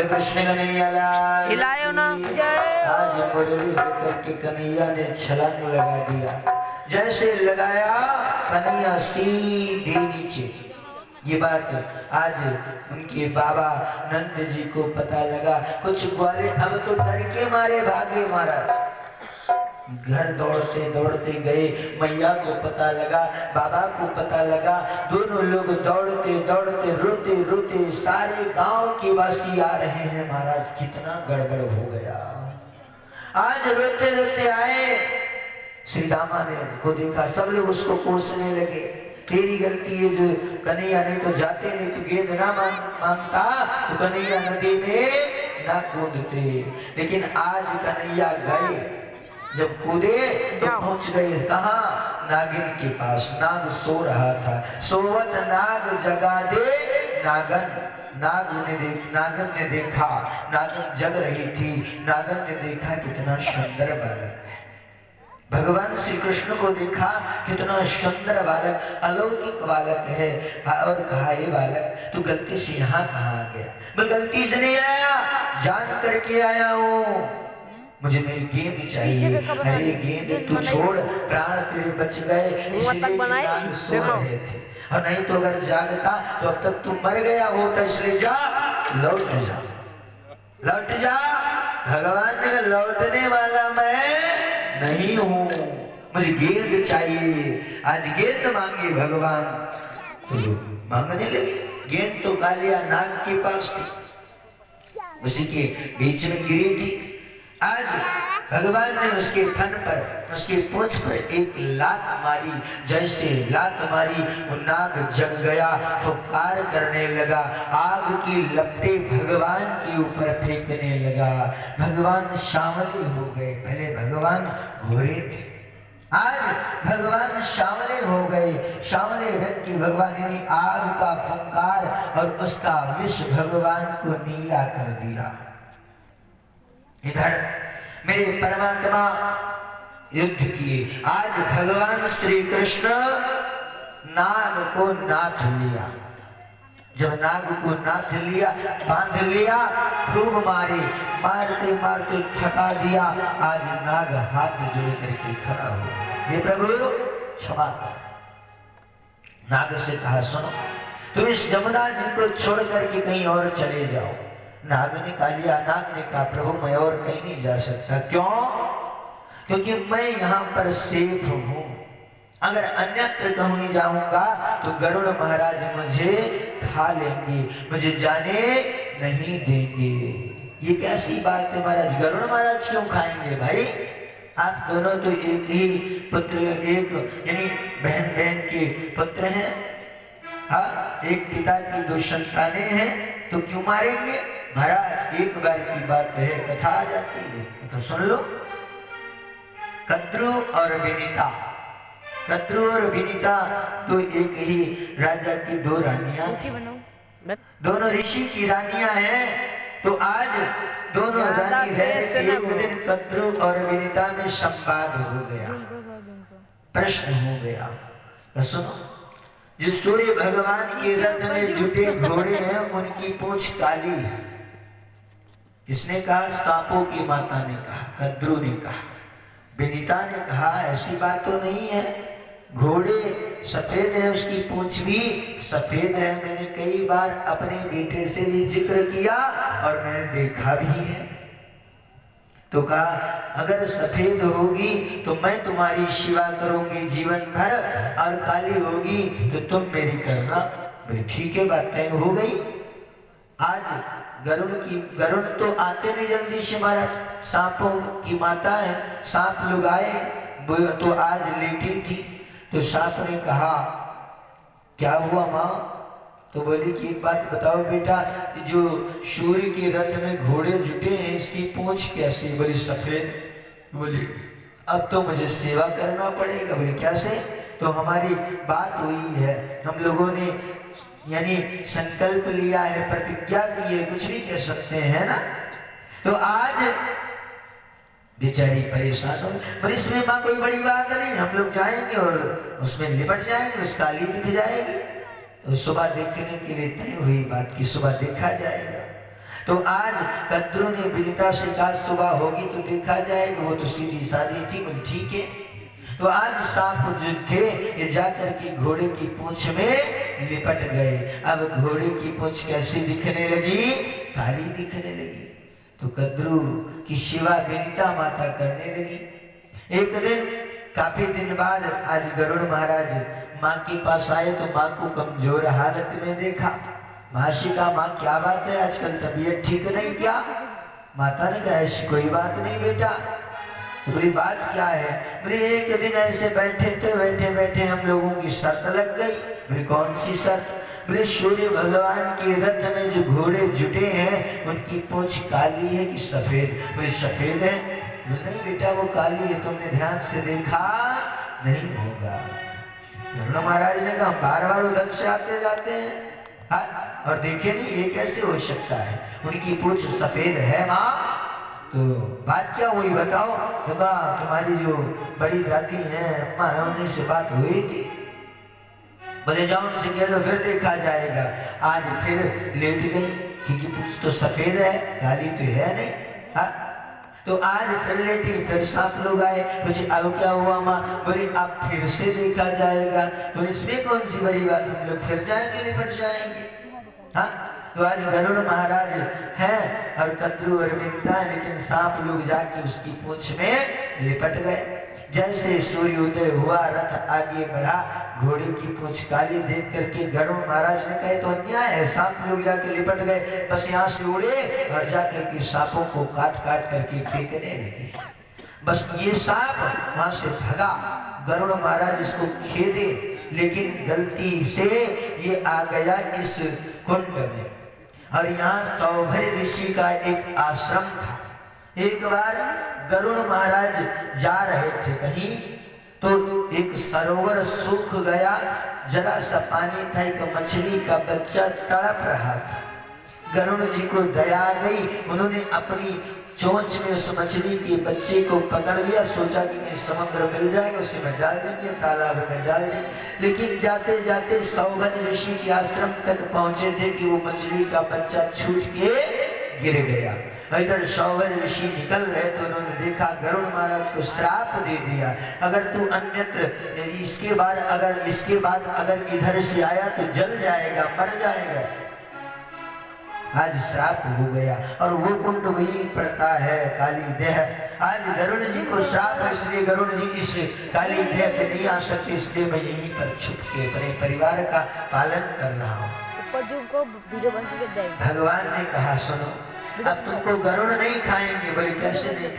कृष्ण कन्हैया लाल हिलायो ना। आज मुरली करके कन्हैया ने छलांग लगा दिया। जैसे लगाया कन्हैया सीधे नीचे। ये बात आज उनके बाबा नंद जी को पता लगा। कुछ ग्वाले अब तो डर के मारे भागे महाराज। घर दौड़ते दौड़ते गए, मैया को पता लगा, बाबा को पता लगा। दोनों लोग दौड़ते दौड़ते रोते रोते सारे गांव के वासी आ रहे हैं महाराज। कितना गड़बड़ हो गया। आज रोते रोते आए, श्री रामा ने को देखा, सब लोग उसको कोसने लगे। तेरी गलती है जो कन्हैया नहीं तो जाते, नहीं तो गेंद ना मांगता तो कन्हैया नदी में ना कूदते। लेकिन आज कन्हैया गए, जब कूदे तो पहुंच गए कहाँ? नागिन के पास। नाग सो रहा था। सोवत नाग जगा दे नागन। नागन ने देखा, नागन जग रही थी। नागन ने देखा कितना सुंदर बालक है। भगवान श्री कृष्ण को देखा, कितना सुंदर बालक, अलौकिक बालक है। और कहा ये बालक तू गलती से यहाँ कहाँ आ गया? मैं गलती से नहीं आया, जान करके आया हूँ। मुझे मेरी गेंद चाहिए। अरे गेंद तू छोड़, प्राण तेरे बच गए इसलिए नाग सो रहे थे, और नहीं तो अगर जागता तो अब तक तू मर गया होता। इसलिए जा, लौट जा, लौट जा। भगवान ने लौटने वाला मैं नहीं हूँ, मुझे गेंद चाहिए। आज गेंद मांगे भगवान, तो मांगने लगे। गेंद तो कालिया नाग के पास थी, उसी के बीच में गिरी थी। आज भगवान ने उसके फन पर, उसके पूंछ पर एक लात मारी। जैसे लात मारी वो नाग जग गया, फुफकार करने लगा, आग की लपटे भगवान के ऊपर फेंकने लगा। भगवान सांवले हो गए। पहले भगवान गोरे थे, आज भगवान सांवले हो गए। सांवले रंग के भगवान, यानी आग का फुफकार और उसका विष भगवान को नीला कर दिया। इधर मेरे परमात्मा युद्ध किए। आज भगवान श्री कृष्ण नाग को नाथ लिया। जब नाग को नाथ लिया, बांध लिया, खूब मारे, मारते मारते थका दिया। आज नाग हाथ जोड़ करके खड़ा हुआ, हे प्रभु क्षमा कर। नाग से कहा सुनो, तुम इस जमुना जी को छोड़ करके कहीं और चले जाओ। नाग ने कहा लिया, नाग ने कहा प्रभु मैं और कहीं नहीं जा सकता। क्यों? क्योंकि मैं यहाँ पर सेफ हूँ। अगर अन्यत्र कहूँ जाऊंगा तो गरुड़ महाराज मुझे खा लेंगे, मुझे जाने नहीं देंगे। ये कैसी बात है महाराज? गरुड़ महाराज क्यों खाएंगे भाई? आप दोनों तो एक ही पुत्र, एक यानी बहन बहन के पुत्र हैं। हाँ, एक पिता की दो संतानें हैं, तो क्यों मारेंगे महाराज? एक बार की बात है, कथा आ जाती है, कथा सुन लो। कद्रु और विनीता, कद्रु और विनीता तो एक ही राजा की दो रानियां थी। दोनों ऋषि की रानियां हैं। तो आज दोनों रानी रह रहे। एक दिन कद्रु और विनीता में संवाद हो गया, प्रश्न हो गया। तो सुनो, जो सूर्य भगवान के रथ में जुटे घोड़े हैं उनकी पूंछ काली है। किसने कहा? सांपों की माता ने कहा, कद्रु ने कहा। विनीता ने कहा ऐसी बात तो नहीं है, घोड़े सफेद है, उसकी पूंछ भी सफेद है। मैंने कई बार अपने बेटे से भी जिक्र किया और मैंने देखा भी है। तो कहा अगर सफेद होगी तो मैं तुम्हारी सेवा करूंगी जीवन भर, और काली होगी तो तुम मेरी करना। बोले ठीक है, बात तय हो गई। आज गरुड़ तो आते नहीं जल्दी से महाराज, सांपों की माता है। सांप लोग आए तो आज लेटी थी। तो सांप ने कहा क्या हुआ माँ? तो बोली कि एक बात बताओ बेटा, जो सूर्य के रथ में घोड़े जुटे हैं इसकी पूंछ कैसी? बोली सफेद। बोली अब तो मुझे सेवा करना पड़ेगा। बोले कैसे? तो हमारी बात हुई है, हम लोगों ने यानी संकल्प लिया है, प्रतिज्ञा की है, कुछ भी कह सकते हैं ना। तो आज बेचारी परेशान हो। पर इसमें माँ कोई बड़ी बात नहीं, हम लोग जाएंगे और उसमें लिपट जाएंगे, उस काली दिख जाएगी। तो सुबह देखने के लिए तय हुई बात की सुबह देखा जाएगा। तो आज कद्रू ने विनीता से कहा सुबह होगी तो देखा जाएगा। वो तो सीधी सादी थी, बोल ठीक है। तो आज सांप जो थे ये जाकर के घोड़े की पूंछ में लिपट गए। अब घोड़े की पूंछ कैसी दिखने लगी? काली दिखने लगी। तो कद्रू की सेवा विनीता माता करने लगी। एक दिन काफी दिन बाद आज गरुड़ महाराज माँ के पास आए तो माँ को कमजोर हालत में देखा। मासी का माँ क्या बात है, आजकल तबीयत ठीक नहीं क्या? माता ने कहा ऐसी कोई बात नहीं बेटा। तो बोली बात क्या है? बोले एक दिन ऐसे बैठे थे, बैठे बैठे हम लोगों की शर्त लग गई। बोले कौन सी शर्त? बोले सूर्य भगवान के रथ में जो घोड़े जुटे हैं उनकी पूंछ काली है कि सफेद? बोले सफेद है। बोले नहीं बेटा वो काली है, तुमने ध्यान से देखा नहीं होगा। गरुड़ महाराज ने कहा बार बार उधर से आते जाते हैं और देखे नहीं ये कैसे हो सकता है, उनकी पूंछ सफेद है माँ। तो बात क्या हुई बताओ? तो कहा तुम्हारी जो बड़ी दादी है अम्मा है उन्हीं से बात हुई थी। बोले जाओ उनसे कह दो फिर देखा जाएगा। आज फिर लेट गई क्योंकि पूंछ तो सफेद है काली तो है नहीं। हाँ तो आज फिर लेटी, फिर सांप लोग आए, पूछे अब क्या हुआ माँ? बोले अब फिर से देखा जाएगा। तो इसमें कौन सी बड़ी बात, हम लोग फिर जाएंगे लिपट जाएंगे। हाँ तो आज गरुड़ महाराज हैं और कद्रू और विनीता है, लेकिन सांप लोग जाके उसकी पूंछ में लिपट गए। जैसे सूर्योदय हुआ रथ आगे बढ़ा, घोड़े की पूंछ काली देख करके गरुड़ महाराज ने कहे तो अन्याय है, सांप लोग जाके लिपट गए, बस यहाँ से उड़े और जाकर के सांपों को काट काट करके फेंकने लगे। बस ये सांप वहां से भगा, गरुड़ महाराज इसको खेदे, लेकिन गलती से ये आ गया इस कुंड में। और यहाँ सौभर ऋषि का एक आश्रम था। एक बार गरुड़ महाराज जा रहे थे कहीं, तो एक सरोवर सूख गया, जरा सा पानी था, एक मछली का बच्चा तड़प रहा था। गरुड़ जी को दया आ गई, उन्होंने अपनी चोंच में उस मछली के बच्चे को पकड़ लिया, सोचा कि कहीं समुद्र मिल जाएगा उसे में डाल देंगे, तालाब में डाल देंगे। लेकिन जाते जाते सौभर ऋषि के आश्रम तक पहुंचे थे कि वो मछली का बच्चा छूट के गिर गया। इधर सौभर ऋषि निकल रहे तो उन्होंने देखा गरुड़ महाराज को श्राप दे दिया, अगर तू अन्यत्र इसके बाद अगर इधर से आया तो जल जाएगा, मर जाएगा। आज श्राप हो गया और वो कुंड वही पड़ता है काली देह। आज गरुड़ जी को श्राप है, इसलिए गरुड़ जी इस काली देह पे नहीं आ सकते, इसलिए मैं यहीं पर छुप के अपने परिवार का पालन कर रहा हूँ। भगवान ने कहा सुनो अब तुमको गरुड़ नहीं खाएंगे। बोले कैसे नहीं खाएंगे?